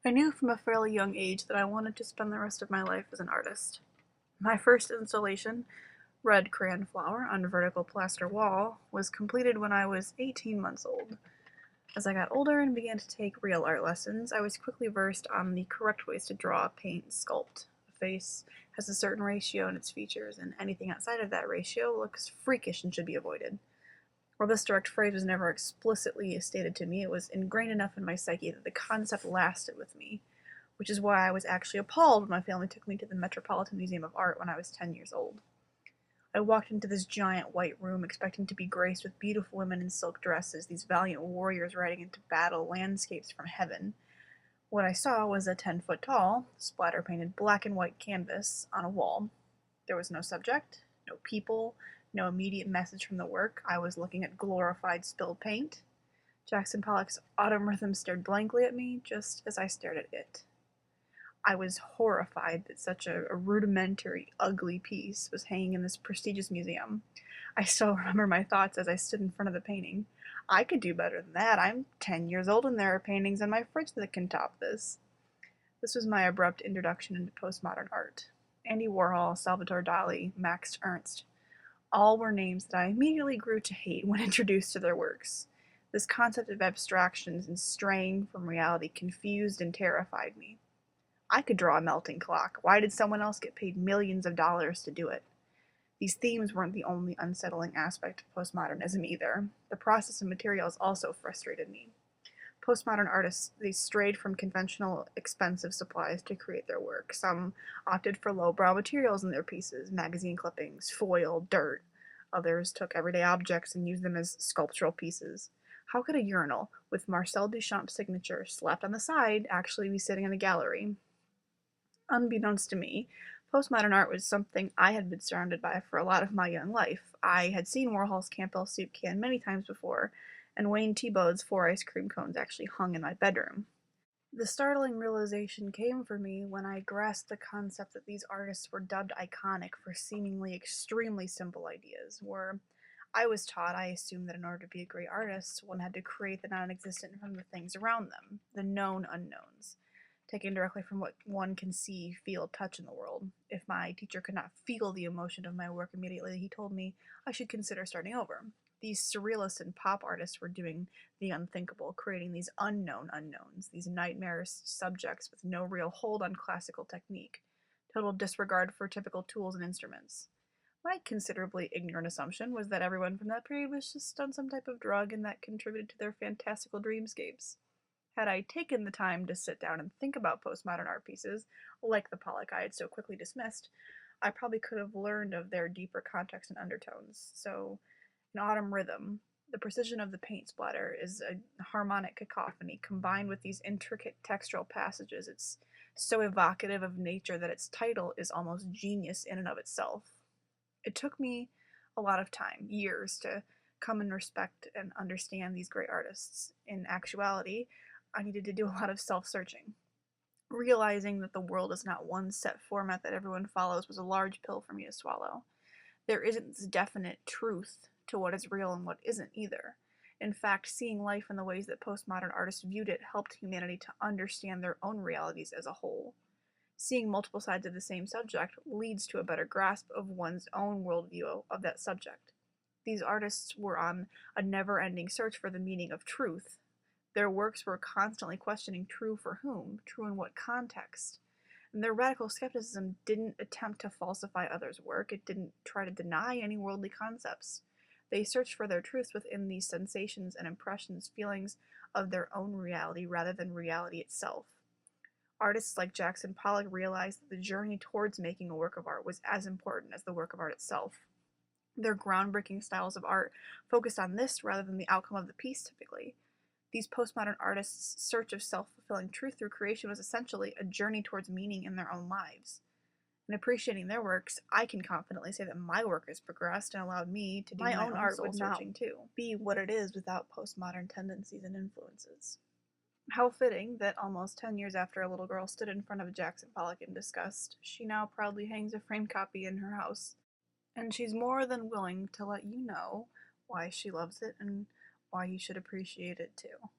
I knew from a fairly young age that I wanted to spend the rest of my life as an artist. My first installation, Red Crayon Flower on Vertical Plaster Wall, was completed when I was 18 months old. As I got older and began to take real art lessons, I was quickly versed on the correct ways to draw, paint, and sculpt. A face has a certain ratio in its features, and anything outside of that ratio looks freakish and should be avoided. While this direct phrase was never explicitly stated to me, it was ingrained enough in my psyche that the concept lasted with me, which is why I was actually appalled when my family took me to the Metropolitan Museum of Art when I was 10 years old. I walked into this giant white room expecting to be graced with beautiful women in silk dresses, these valiant warriors riding into battle, landscapes from heaven. What I saw was a 10-foot tall, splatter painted black and white canvas on a wall. There was no subject, no people, no immediate message from the work. I was looking at glorified spilled paint. Jackson Pollock's Autumn Rhythm stared blankly at me, just as I stared at it. I was horrified that such a rudimentary, ugly piece was hanging in this prestigious museum. I still remember my thoughts as I stood in front of the painting. I could do better than that. I'm 10 years old and there are paintings in my fridge that can top this. This was my abrupt introduction into postmodern art. Andy Warhol, Salvador Dali, Max Ernst, all were names that I immediately grew to hate when introduced to their works. This concept of abstractions and straying from reality confused and terrified me. I could draw a melting clock. Why did someone else get paid millions of dollars to do it? These themes weren't the only unsettling aspect of postmodernism either. The process of materials also frustrated me. Postmodern artists, they strayed from conventional, expensive supplies to create their work. Some opted for lowbrow materials in their pieces, magazine clippings, foil, dirt. Others took everyday objects and used them as sculptural pieces. How could a urinal with Marcel Duchamp's signature slapped on the side actually be sitting in a gallery? Unbeknownst to me, postmodern art was something I had been surrounded by for a lot of my young life. I had seen Warhol's Campbell soup can many times before, and Wayne Thiebaud's 4 ice cream cones actually hung in my bedroom. The startling realization came for me when I grasped the concept that these artists were dubbed iconic for seemingly extremely simple ideas, where I was taught, I assumed that in order to be a great artist, one had to create the non existent from the things around them, the known unknowns, taken directly from what one can see, feel, touch in the world. If my teacher could not feel the emotion of my work immediately, he told me I should consider starting over. These surrealists and pop artists were doing the unthinkable, creating these unknown unknowns, these nightmarish subjects with no real hold on classical technique, total disregard for typical tools and instruments. My considerably ignorant assumption was that everyone from that period was just on some type of drug and that contributed to their fantastical dreamscapes. Had I taken the time to sit down and think about postmodern art pieces, like the Pollock I had so quickly dismissed, I probably could have learned of their deeper context and undertones. So, in Autumn Rhythm, the precision of the paint splatter is a harmonic cacophony combined with these intricate textural passages. It's so evocative of nature that its title is almost genius in and of itself. It took me a lot of time, years, to come and respect and understand these great artists. In actuality, I needed to do a lot of self searching. Realizing that the world is not one set format that everyone follows was a large pill for me to swallow. There isn't this definite truth to what is real and what isn't either. In fact, seeing life in the ways that postmodern artists viewed it helped humanity to understand their own realities as a whole. Seeing multiple sides of the same subject leads to a better grasp of one's own worldview of that subject. These artists were on a never ending search for the meaning of truth. Their works were constantly questioning true for whom, true in what context. And their radical skepticism didn't attempt to falsify others' work, it didn't try to deny any worldly concepts. They searched for their truths within these sensations and impressions, feelings of their own reality rather than reality itself. Artists like Jackson Pollock realized that the journey towards making a work of art was as important as the work of art itself. Their groundbreaking styles of art focused on this rather than the outcome of the piece typically. These postmodern artists' search of self-fulfilling truth through creation was essentially a journey towards meaning in their own lives. In appreciating their works, I can confidently say that my work has progressed and allowed me to do my own art would not be what it is without postmodern tendencies and influences. How fitting that almost 10 years after a little girl stood in front of Jackson Pollock in disgust, she now proudly hangs a framed copy in her house. And she's more than willing to let you know why she loves it and why you should appreciate it too.